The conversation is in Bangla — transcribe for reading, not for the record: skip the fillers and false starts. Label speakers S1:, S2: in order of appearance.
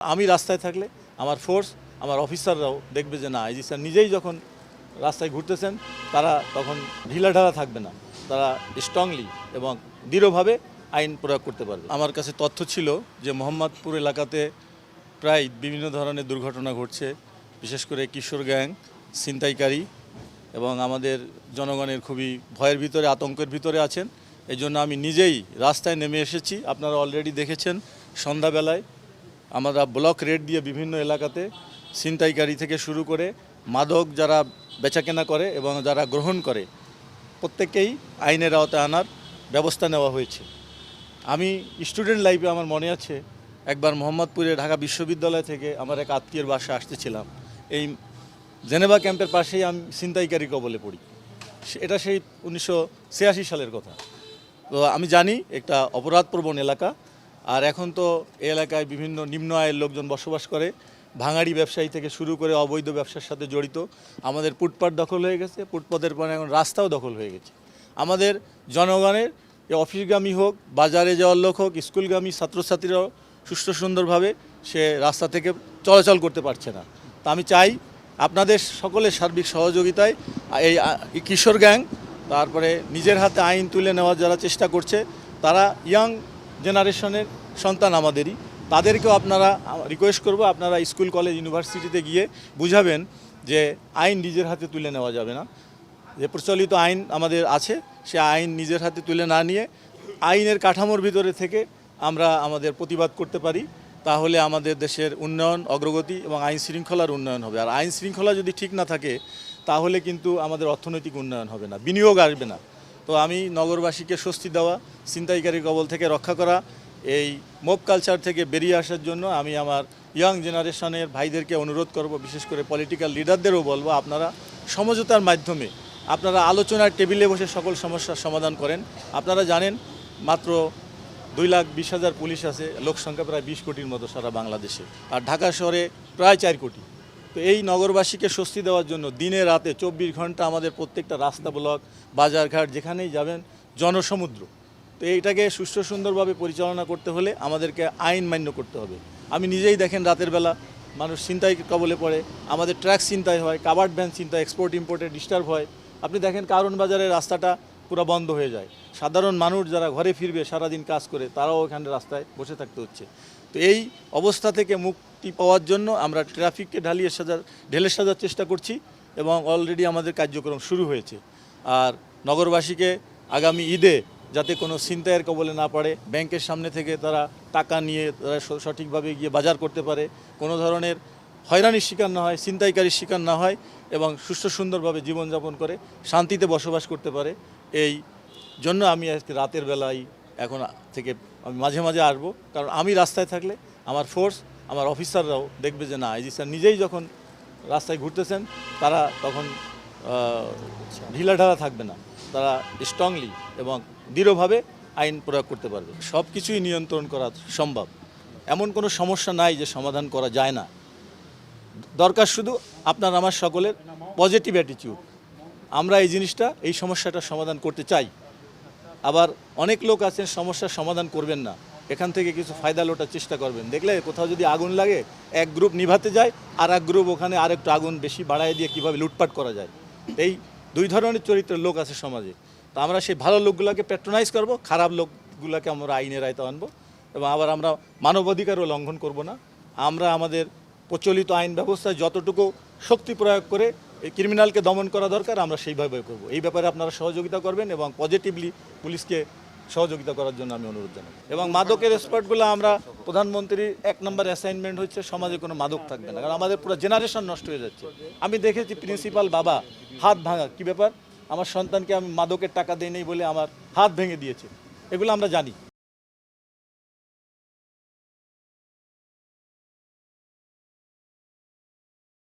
S1: আমি রাস্তায় থাকলে আমার ফোর্স আমার অফিসাররাও দেখবে যে না আইজি স্যার নিজেই যখন রাস্তায় ঘুরতেছেন তারা তখন ঢিলাঢালা থাকবে না, তারা স্ট্রংলি এবং দৃঢ়ভাবে আইন প্রয়োগ করতে পারবে। আমার কাছে তথ্য ছিল যে মোহাম্মদপুর এলাকাতে প্রায় বিভিন্ন ধরনের দুর্ঘটনা ঘটছে, বিশেষ করে কিশোর গ্যাং, ছিনতাইকারী এবং আমাদের জনগণের খুবই ভয়ের ভিতরে আতঙ্কের ভিতরে আছেন। এই জন্য আমি নিজেই রাস্তায় নেমে এসেছি। আপনারা অলরেডি দেখেছেন সন্ধ্যাবেলায় আমরা ব্লক রেড দিয়ে বিভিন্ন এলাকাতে ছিনতাইকারী থেকে শুরু করে মাদক যারা বেচাকেনা করে এবং যারা গ্রহণ করে প্রত্যেককেই আইনের আওতায় আনার ব্যবস্থা নেওয়া হয়েছে। আমি স্টুডেন্ট লাইফে আমার মনে আছে একবার মোহাম্মদপুরে ঢাকা বিশ্ববিদ্যালয় থেকে আমার এক আত্মীয়ের বাসায় আসতেছিলাম। এই জেনেভা ক্যাম্পের পাশেই আমি ছিনতাইকারী কবলে পড়ি। এটা সেই 1986 সালের কথা। তো আমি জানি একটা অপরাধপ্রবণ এলাকা, আর এখন তো এই এলাকায় বিভিন্ন নিম্ন আয়ের লোকজন বসবাস করে। ভাঙাড়ি ব্যবসায়ী থেকে শুরু করে অবৈধ ব্যবসার সাথে জড়িত। আমাদের ফুটপাত দখল হয়ে গেছে, ফুটপাতের পরে এখন রাস্তাও দখল হয়ে গেছে। আমাদের জনগণের অফিসগামী হোক, বাজারে যাওয়ার লোক হোক, স্কুলগামী ছাত্রছাত্রীরাও সুষ্ঠু সুন্দরভাবে সে রাস্তা থেকে চলাচল করতে পারছে না। তা আমি চাই আপনাদের সকলের সার্বিক সহযোগিতায় এই কিশোর গ্যাং, তারপরে নিজের হাতে আইন তুলে নেওয়ার যারা চেষ্টা করছে তারা ইয়াং জেনারেশনের সন্তান আমাদেরই, তাদেরকেও আপনারা রিকোয়েস্ট করব আপনারা স্কুল কলেজ ইউনিভার্সিটিতে গিয়ে বুঝাবেন যে আইন নিজের হাতে তুলে নেওয়া যাবে না। যে প্রচলিত আইন আমাদের আছে সে আইন নিজের হাতে তুলে না নিয়ে আইনের কাঠামোর ভিতরে থেকে আমরা আমাদের প্রতিবাদ করতে পারি, তাহলে আমাদের দেশের উন্নয়ন, অগ্রগতি এবং আইন শৃঙ্খলার উন্নয়ন হবে। আর আইন শৃঙ্খলা যদি ঠিক না থাকে তাহলে কিন্তু আমাদের অর্থনৈতিক উন্নয়ন হবে না, বিনিয়োগ আসবে না। তো আমি নগরবাসীকে স্বস্তি দেওয়া, ছিনতাইকারী কবল থেকে রক্ষা করা, এই মব কালচার থেকে বেরিয়ে আসার জন্য আমি আমার ইয়াং জেনারেশনের ভাইদেরকে অনুরোধ করব, বিশেষ করে পলিটিক্যাল লিডারদেরও বলবো আপনারা সমঝোতার মাধ্যমে আপনারা আলোচনার টেবিলে বসে সকল সমস্যার সমাধান করেন। আপনারা জানেন মাত্র 2,20,000 পুলিশ আছে, লোকসংখ্যা প্রায় 20 কোটির মতো সারা বাংলাদেশে, আর ঢাকা শহরে প্রায় 4 কোটি। তো এই নগরবাসীকে স্বস্তি দেওয়ার জন্য দিনে রাতে 24 ঘন্টা আমাদের প্রত্যেকটা রাস্তা, ব্লক, বাজারঘাট যেখানেই যাবেন জনসমুদ্র। তো এইটাকে সুষ্ঠু সুন্দরভাবে পরিচালনা করতে হলে আমাদেরকে আইন মান্য করতে হবে। আমি নিজেই দেখেন রাতের বেলা মানুষ ছিনতাই কবলে পড়ে, আমাদের ট্রাক ছিনতাই হয়, কাভার্ড ভ্যান ছিনতাই, এক্সপোর্ট ইম্পোর্টে ডিস্টার্ব হয়। আপনি দেখেন কারণ বাজারের রাস্তাটা পুরো বন্ধ হয়ে যায়। সাধারণ মানুষ যারা ঘরে ফিরবে সারাদিন কাজ করে তারাও ওখানে রাস্তায় বসে থাকতে হচ্ছে। তো এই অবস্থা থেকে মুক্তি পাওয়ার জন্য আমরা ট্রাফিককে ঢেলে সাজার চেষ্টা করছি এবং অলরেডি আমাদের কার্যক্রম শুরু হয়েছে। আর নগরবাসীকে আগামী ঈদে যাতে কোনো ছিনতাইয়ের কবলে না পড়ে, ব্যাংকের সামনে থেকে তারা টাকা নিয়ে তারা সঠিকভাবে গিয়ে বাজার করতে পারে, কোনো ধরনের হয়রানির শিকার না হয়, ছিনতাইকারীর শিকার না হয় এবং সুষ্ঠু সুন্দরভাবে জীবনযাপন করে শান্তিতে বসবাস করতে পারে। এই জন্য আমি আজকে রাতের বেলায় এখন থেকে আমি মাঝে মাঝে আসবো, কারণ আমি রাস্তায় থাকলে আমার ফোর্স আমার অফিসাররাও দেখবে যে না আইজি স্যার নিজেই যখন রাস্তায় ঘুরতেছেন তারা তখন ঢিলাঢালা থাকবে না, তারা স্ট্রংলি এবং দৃঢ়ভাবে আইন প্রয়োগ করতে পারবে। সব কিছুই নিয়ন্ত্রণ করা সম্ভব, এমন কোনো সমস্যা নাই যে সমাধান করা যায় না। দরকার শুধু আপনার আমার সকলের পজিটিভ অ্যাটিটিউড। আমরা এই জিনিসটা, এই সমস্যাটা সমাধান করতে চাই। আবার অনেক লোক আছেন সমস্যার সমাধান করবেন না, এখান থেকে কিছু ফায়দা লোটার চেষ্টা করবেন। দেখলে কোথাও যদি আগুন লাগে এক গ্রুপ নিভাতে যায় আর এক গ্রুপ ওখানে আরেকটু আগুন বেশি বাড়ায় দিয়ে কীভাবে লুটপাট করা যায়। এই দুই ধরনের চরিত্রের লোক আছে সমাজে। তো আমরা সেই ভালো লোকগুলোকে প্যাট্রোনাইজ করব, খারাপ লোকগুলোকে আমরা আইনের আয়তায় আনবো এবং আবার আমরা মানবাধিকারও লঙ্ঘন করব না। আমরা আমাদের প্রচলিত আইন ব্যবস্থায় যতটুকু শক্তি প্রয়োগ করে এই ক্রিমিনালকে দমন করা দরকার আমরা সেইভাবে করব। এই ব্যাপারে আপনারা সহযোগিতা করবেন এবং পজিটিভলি পুলিশকে সহযোগিতা করার জন্য আমি অনুরোধ জানাই। এবং মাদকের স্পটগুলো আমরা প্রধানমন্ত্রীর 1 নম্বর অ্যাসাইনমেন্ট হচ্ছে সমাজে কোনো মাদক থাকবে না, কারণ আমাদের পুরো জেনারেশন নষ্ট হয়ে যাচ্ছে। আমি দেখেছি প্রিন্সিপাল বাবা হাত ভাঙা, কী ব্যাপার, আমার সন্তানকে আমি মাদকের টাকা দিই নেই বলে আমার হাত ভেঙে দিয়েছে, এগুলো আমরা জানি।